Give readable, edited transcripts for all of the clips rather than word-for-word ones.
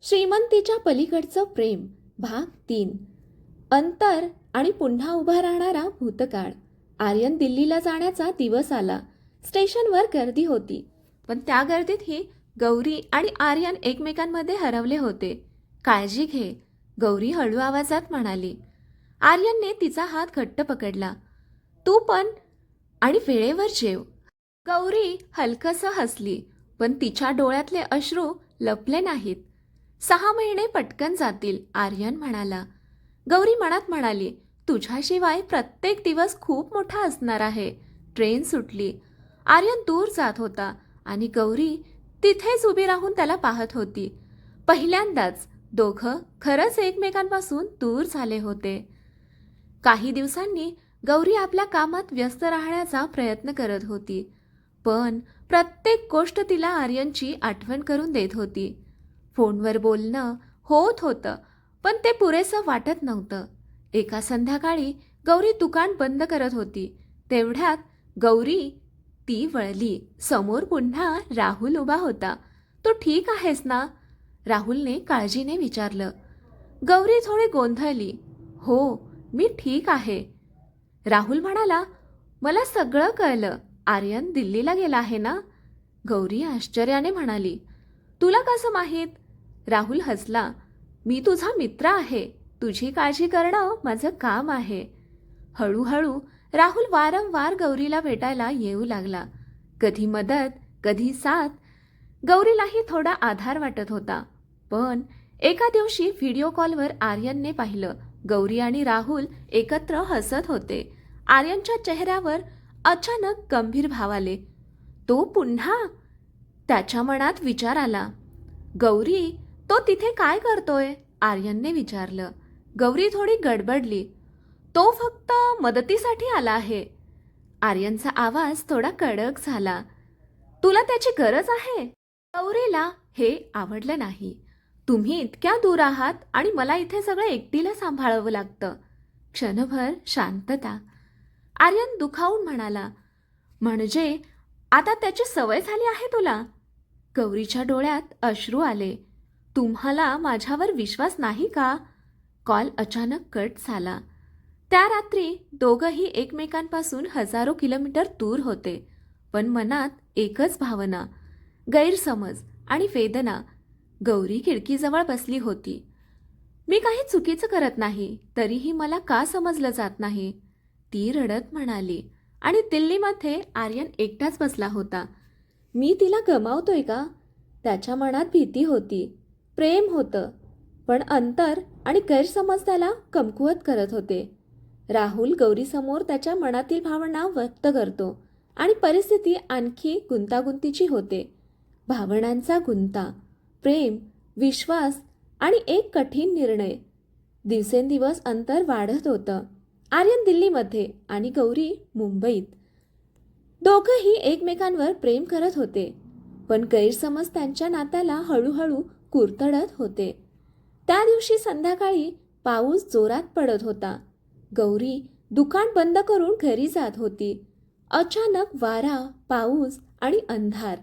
श्रीमंतीच्या पलीकडचं प्रेम भाग 3. अंतर आणि पुन्हा उभा राहणारा भूतकाळ. आर्यन दिल्लीला जाण्याचा दिवस आला. स्टेशनवर गर्दी होती, पण त्या गर्दीतही गौरी आणि आर्यन एकमेकांमध्ये हरवले होते. काळजी घे, गौरी हळू आवाजात म्हणाली. आर्यनने तिचा हात घट्ट पकडला. तू पण आणि वेळेवर जेव. गौरी हलकसं हसली, पण तिच्या डोळ्यातले अश्रू लपले नाहीत. 6 महिने पटकन जातील, आर्यन म्हणाला. गौरी मनात म्हणाली, तुझ्याशिवाय प्रत्येक दिवस खूप मोठा असणार आहे. ट्रेन सुटली. आर्यन दूर जात होता आणि गौरी तिथेच उभी राहून त्याला पाहत होती. पहिल्यांदाच दोघं खरंच एकमेकांपासून दूर झाले होते. काही दिवसांनी गौरी आपल्या कामात व्यस्त राहण्याचा प्रयत्न करत होती, पण प्रत्येक गोष्ट तिला आर्यनची आठवण करून देत होती. फोनवर बोलणं होत होतं, पण ते पुरेसं वाटत नव्हतं. एका संध्याकाळी गौरी दुकान बंद करत होती. तेवढ्यात गौरी ती वळली. समोर पुन्हा राहुल उभा होता. तू ठीक आहेस ना? राहुलने काळजीने विचारलं. गौरी थोडी गोंधळली. हो, मी ठीक आहे. राहुल म्हणाला, मला सगळं कळलं. आर्यन दिल्लीला गेला आहे ना? गौरी आश्चर्याने म्हणाली. तुला कसं माहीत? राहुल हसला. मी तुझा मित्र आहे. तुझी काळजी करणं माझं काम आहे. हळूहळू राहुल वारंवार गौरीला भेटायला येऊ लागला. कधी मदत, कधी साथ. गौरीलाही थोडा आधार वाटत होता. पण एका दिवशी व्हिडिओ कॉलवर आर्यनने पाहिलं. गौरी आणि राहुल एकत्र हसत होते. आर्यनच्या चेहऱ्यावर अचानक गंभीर भाव आले. तो पुन्हा? त्याच्या मनात विचार आला. गौरी, तो तिथे काय करतोय? आर्यनने विचारलं. गौरी थोडी गडबडली. तो फक्त मदतीसाठी आला आहे. आर्यनचा आवाज थोडा कडक झाला. तुला त्याची गरज आहे? गौरीला हे आवडलं नाही. तुम्ही इतक्या दूर आहात आणि मला इथे सगळं एकटीला सांभाळावं लागतं. क्षणभर शांतता. आर्यन दुखावून म्हणाला, म्हणजे आता त्याची सवय झाली आहे तुला? गौरीच्या डोळ्यात अश्रू आले. तुम्हाला माझ्यावर विश्वास नाही का? कॉल अचानक कट झाला. त्या रात्री दोघंही एकमेकांपासून हजारो किलोमीटर दूर होते, पण मनात एकच भावना, गैरसमज आणि वेदना. गौरी खिडकीजवळ बसली होती. मी काही चुकीचं करत नाही, तरीही मला का समजलं जात नाही? ती रडत म्हणाली. आणि दिल्लीमध्ये आर्यन एकटाच बसला होता. मी तिला गमावतोय का? त्याच्या मनात भीती होती, प्रेम होतं, पण अंतर आणि गैरसमज त्याला कमकुवत करत होते. राहुल गौरीसमोर त्याच्या मनातील भावना व्यक्त करतो आणि परिस्थिती आणखी गुंतागुंतीची होते. भावनांचा गुंता, प्रेम, विश्वास आणि एक कठीण निर्णय. दिवसेंदिवस अंतर वाढत होतं. आर्यन दिल्लीमध्ये आणि गौरी मुंबईत. दोघंही एकमेकांवर प्रेम करत होते, पण गैरसमज त्यांच्या नात्याला हळूहळू कुरतडत होते. त्या दिवशी संध्याकाळी पाऊस जोरात पडत होता. गौरी दुकान बंद करून घरी जात होती. अचानक वारा, पाऊस आणि अंधार.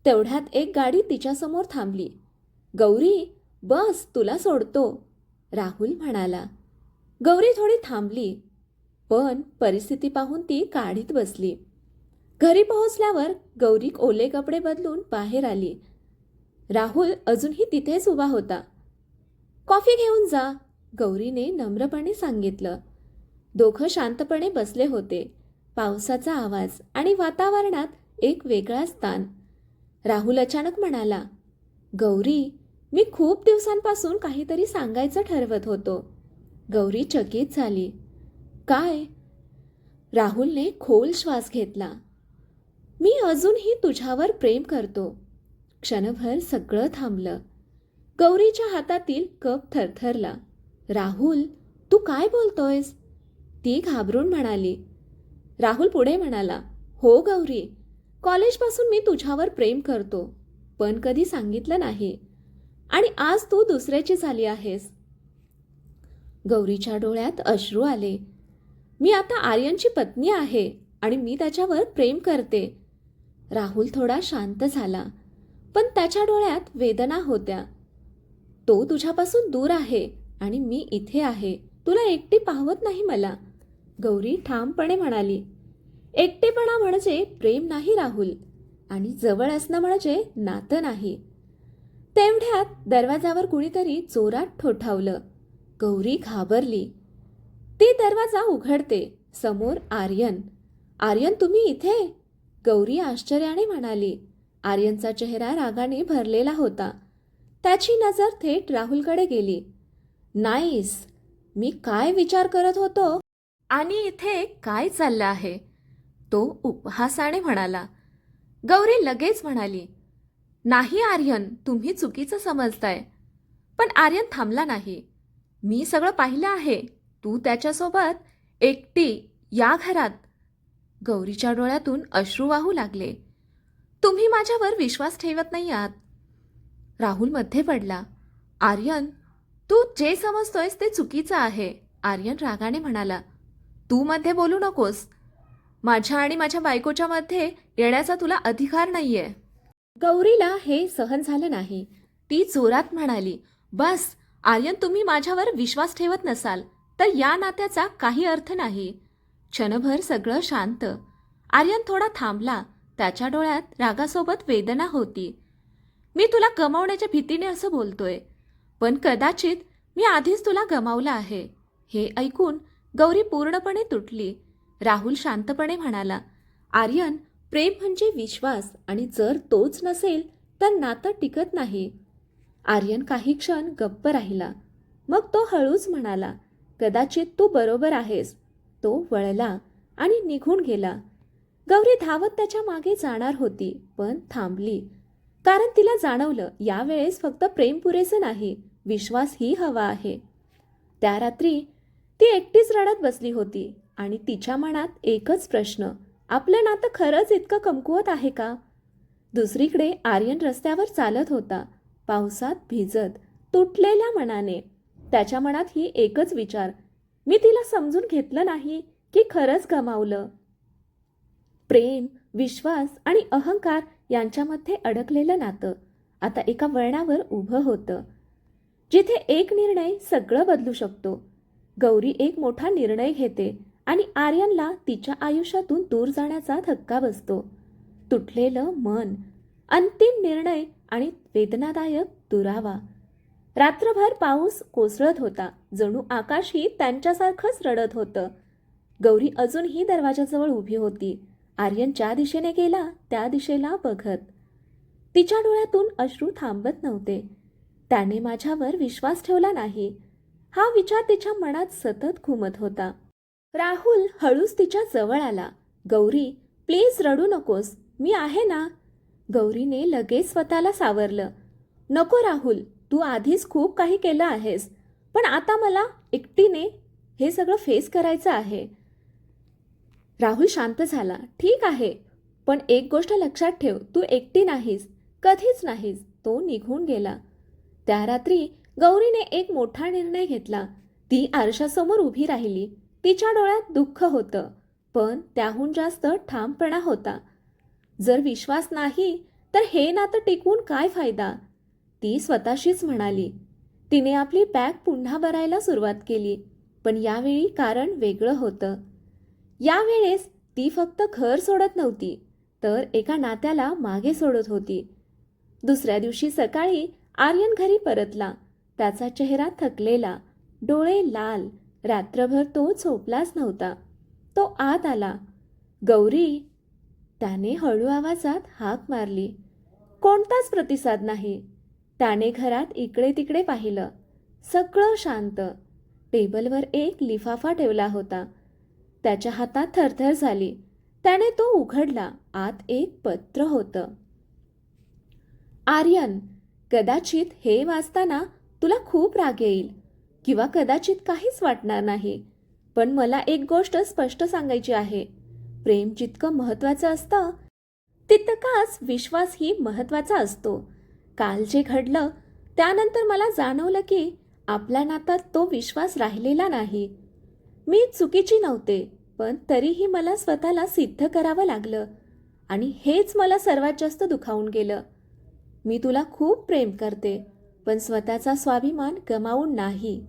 तेवढ्यात एक गाडी तिच्यासमोर थांबली. गौरी, बस, तुला सोडतो, राहुल म्हणाला. गौरी थोडी थांबली, पण परिस्थिती पाहून ती गाडीत बसली. घरी पोहोचल्यावर गौरी ओले कपडे बदलून बाहेर आली. राहुल अजूनही तिथेच उभा होता. कॉफी घेऊन जा, गौरीने नम्रपणे सांगितलं. दोघं शांतपणे बसले होते. पावसाचा आवाज आणि वातावरणात एक वेगळाच ताण. राहुल अचानक म्हणाला, गौरी, मी खूप दिवसांपासून काहीतरी सांगायचं ठरवत होतो. गौरी चकित झाली. काय? राहुलने खोल श्वास घेतला. मी अजूनही तुझ्यावर प्रेम करतो. क्षणभर सगळं थांबलं. गौरीच्या हातातील कप थरथरला. राहुल, तू काय बोलतोयस? ती घाबरून म्हणाली. राहुल पुढे म्हणाला, हो गौरी, कॉलेजपासून मी तुझ्यावर प्रेम करतो, पण कधी सांगितलं नाही. आणि आज तू दुसऱ्याची झाली आहेस. गौरीच्या डोळ्यात अश्रू आले. मी आता आर्यनची पत्नी आहे आणि मी त्याच्यावर प्रेम करते. राहुल थोडा शांत झाला, पण त्याच्या डोळ्यात वेदना होत्या. तो तुझ्यापासून दूर आहे आणि मी इथे आहे. तुला एकटी पाहवत नाही मला, गौरी ठामपणे म्हणाली. एकटेपणा म्हणजे प्रेम नाही राहुल, आणि जवळ असणं म्हणजे नातं नाही. तेवढ्यात दरवाजावर कुणीतरी जोरात ठोठावलं. गौरी घाबरली. ती दरवाजा उघडते. समोर आर्यन. आर्यन, तुम्ही इथे? गौरी आश्चर्याने म्हणाली. आर्यनचा चेहरा रागाने भरलेला होता. त्याची नजर थेट राहुलकडे गेली. नाईस. मी काय विचार करत होतो आणि इथे काय चाललं आहे, तो उपहासाने म्हणाला. गौरी लगेच म्हणाली, नाही आर्यन, तुम्ही चुकीचं समजताय. पण आर्यन थांबला नाही. मी सगळं पाहिलं आहे. तू त्याच्यासोबत एकटी या घरात. गौरीच्या डोळ्यातून अश्रू वाहू लागले. तुम्ही माझ्यावर विश्वास ठेवत नाही आहात. राहुल मध्ये पडला. आर्यन, तू जे समजतोयस ते चुकीचं आहे, आर्यन रागाने म्हणाला. तू मध्ये बोलू नकोस. माझ्या आणि माझ्या बायकोच्या मध्ये येण्याचा तुला अधिकार नाहीये. गौरीला हे सहन झालं नाही. ती जोरात म्हणाली, बस आर्यन, तुम्ही माझ्यावर विश्वास ठेवत नसाल तर या नात्याचा काही अर्थ नाही. क्षणभर सगळं शांत. आर्यन थोडा थांबला. त्याच्या डोळ्यात रागासोबत वेदना होती. मी तुला गमावण्याच्या भीतीने असं बोलतोय, पण कदाचित मी आधीच तुला गमावलं आहे. हे ऐकून गौरी पूर्णपणे तुटली. राहुल शांतपणे म्हणाला, आर्यन, प्रेम म्हणजे विश्वास, आणि जर तोच नसेल तर नातं टिकत नाही. आर्यन काही क्षण गप्प राहिला. मग तो हळूच म्हणाला, कदाचित तू बरोबर आहेस. तो वळला आणि निघून गेला. गौरी धावत त्याच्या मागे जाणार होती, पण थांबली. कारण तिला जाणवलं, यावेळेस फक्त प्रेम पुरेसं नाही, विश्वासही हवा आहे. त्या रात्री ती एकटीच रडत बसली होती आणि तिच्या मनात एकच प्रश्न, आपलं नातं खरंच इतकं कमकुवत आहे का? दुसरीकडे आर्यन रस्त्यावर चालत होता, पावसात भिजत, तुटलेल्या मनाने. त्याच्या मनात ही एकच विचार, मी तिला समजून घेतलं नाही की खरंच गमावलं? प्रेम, विश्वास आणि अहंकार यांच्यामध्ये अडकलेलं नातं आता एका वळणावर उभं होतं, जिथे एक निर्णय सगळं बदलू शकतो. गौरी एक मोठा निर्णय घेते आणि आर्यनला तिच्या आयुष्यातून दूर जाण्याचा धक्का बसतो. तुटलेलं मन, अंतिम निर्णय आणि वेदनादायक दुरावा. रात्रभर पाऊस कोसळत होता. जणू आकाशही त्यांच्यासारखंच रडत होतं. गौरी अजूनही दरवाजाजवळ उभी होती. आर्यन ज्या दिशेने गेला त्या दिशेला बघत. तिच्या डोळ्यातून अश्रू थांबत नव्हते. त्याने माझ्यावर विश्वास ठेवला नाही, हा विचार तिच्या मनात सतत घुमत होता. राहुल हळूच तिच्या जवळ आला. गौरी, प्लीज रडू नकोस, मी आहे ना. गौरीने लगेच स्वतःला सावरलं. नको राहुल, तू आधीच खूप काही केलं आहेस, पण आता मला एकटीने हे सगळं फेस करायचं आहे. राहुल शांत झाला. ठीक आहे, पण एक गोष्ट लक्षात ठेव, तू एकटी नाहीस, कधीच नाहीस. तो निघून गेला. त्या रात्री गौरीने एक मोठा निर्णय घेतला. ती आरशासमोर उभी राहिली. तिच्या डोळ्यात दुःख होतं, पण त्याहून जास्त ठामपणा होता. जर विश्वास नाही तर हे नातं टिकवून काय फायदा, ती स्वतःशीच म्हणाली. तिने आपली बॅग पुन्हा भरायला सुरुवात केली, पण यावेळी कारण वेगळं होतं. यावेळेस ती फक्त घर सोडत नव्हती, तर एका नात्याला मागे सोडत होती. दुसऱ्या दिवशी सकाळी आर्यन घरी परतला. त्याचा चेहरा थकलेला, डोळे लाल. रात्रभर तो झोपलाच नव्हता. तो आत आला. गौरी, त्याने हळू आवाजात हाक मारली. कोणताच प्रतिसाद नाही. त्याने घरात इकडे तिकडे पाहिलं. सगळं शांत. टेबलवर एक लिफाफा ठेवला होता. त्याच्या हातात थरथर झाली. त्याने तो उघडला. आत एक पत्र होतं. आर्यन, कदाचित हे वाचताना तुला खूप राग येईल किंवा कदाचित काहीच वाटणार नाही, पण मला एक गोष्ट स्पष्ट सांगायची आहे. प्रेम जितकं महत्त्वाचं असतं तितकाच विश्वासही महत्त्वाचा असतो. काल जे घडलं त्यानंतर मला जाणवलं की आपल्या नात्यात तो विश्वास राहिलेला नाही. मी चुकीची नव्हते, पण तरीही मला स्वतःला सिद्ध करावं लागलं, आणि हेच मला सर्वात जास्त दुखावून गेलं. मी तुला खूप प्रेम करते, पण स्वतःचा स्वाभिमान गमावून नाही.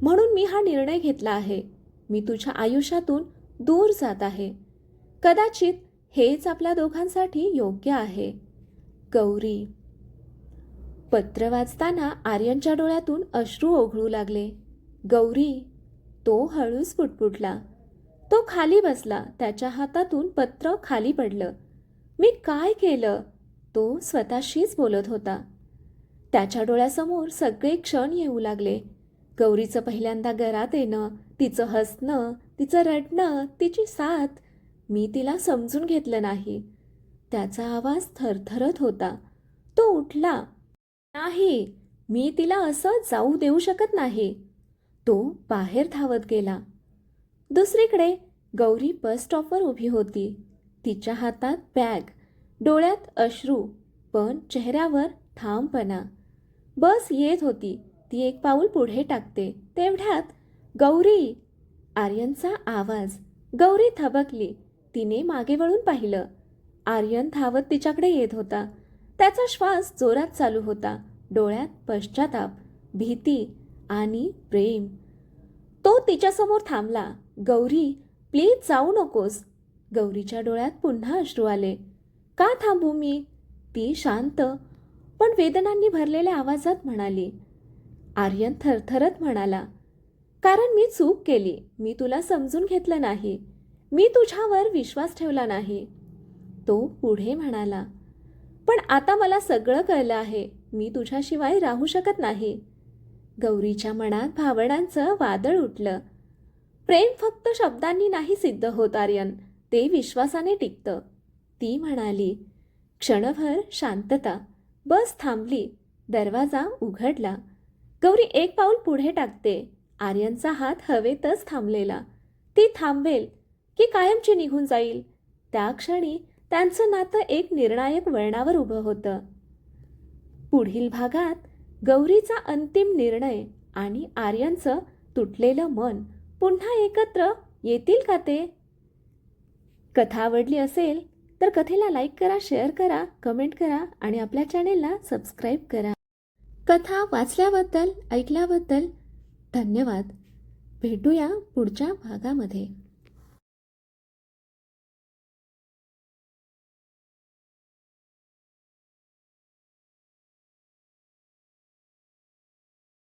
म्हणून मी हा निर्णय घेतला आहे. मी तुझ्या आयुष्यातून दूर जात आहे. कदाचित हेच आपल्या दोघांसाठी योग्य आहे. गौरी. पत्र वाचताना आर्यनच्या डोळ्यातून अश्रू ओघळू लागले. गौरी. तो हळूच पुटपुटला. तो खाली बसला. त्याच्या हातातून पत्र खाली पडलं. मी काय केलं? तो स्वतःशीच बोलत होता. त्याच्या डोळ्यासमोर सगळे क्षण येऊ लागले. गौरीचं पहिल्यांदा घरात येणं, तिचं हसणं, तिचं रडणं, तिची साथ. मी तिला समजून घेतलं नाही. त्याचा आवाज थरथरत होता. तो उठला. नाही, मी तिला असं जाऊ देऊ शकत नाही. तो बाहेर धावत गेला. दुसरीकडे गौरी बस स्टॉपवर उभी होती. तिच्या हातात बॅग, डोळ्यात अश्रू, पण चेहऱ्यावर ठामपणा. बस येत होती. ती एक पाऊल पुढे टाकते. तेवढ्यात गौरी. आर्यनचा आवाज. गौरी थबकली. तिने मागे वळून पाहिलं. आर्यन धावत तिच्याकडे येत होता. त्याचा श्वास जोरात चालू होता. डोळ्यात पश्चाताप, भीती आणि प्रेम. तो तिच्यासमोर थांबला. गौरी, प्लीज जाऊ नकोस. गौरीच्या डोळ्यात पुन्हा अश्रू आले. का थांबू मी? ती शांत पण वेदनांनी भरलेल्या आवाजात म्हणाली. आर्यन थरथरत म्हणाला, कारण मी चूक केली. मी तुला समजून घेतलं नाही. मी तुझ्यावर विश्वास ठेवला नाही. तो पुढे म्हणाला, पण आता मला सगळं कळलं आहे. मी तुझ्याशिवाय राहू शकत नाही. गौरीच्या मनात भावनांचं वादळ उठलं. प्रेम फक्त शब्दांनी नाही सिद्ध होत आर्यन, ते विश्वासाने टिकतं. ती म्हणाली. क्षणभर शांतता. बस थांबली. दरवाजा उघडला. गौरी एक पाऊल पुढे टाकते. आर्यनचा हात हवेतच थांबलेला. ती थांबेल की कायमची निघून जाईल? त्या क्षणी त्यांचं नातं एक निर्णायक वळणावर उभं होतं. पुढील भागात गौरीचा अंतिम निर्णय आणि आर्यनचं तुटलेलं मन पुन्हा एकत्र येतील का ते? कथा आवडली असेल तर कथेला लाईक करा, शेअर करा, कमेंट करा आणि आपल्या चॅनेलला सबस्क्राईब करा. कथा वाचल्याबद्दल, ऐकल्याबद्दल धन्यवाद. भेटूया पुढच्या भागामध्ये.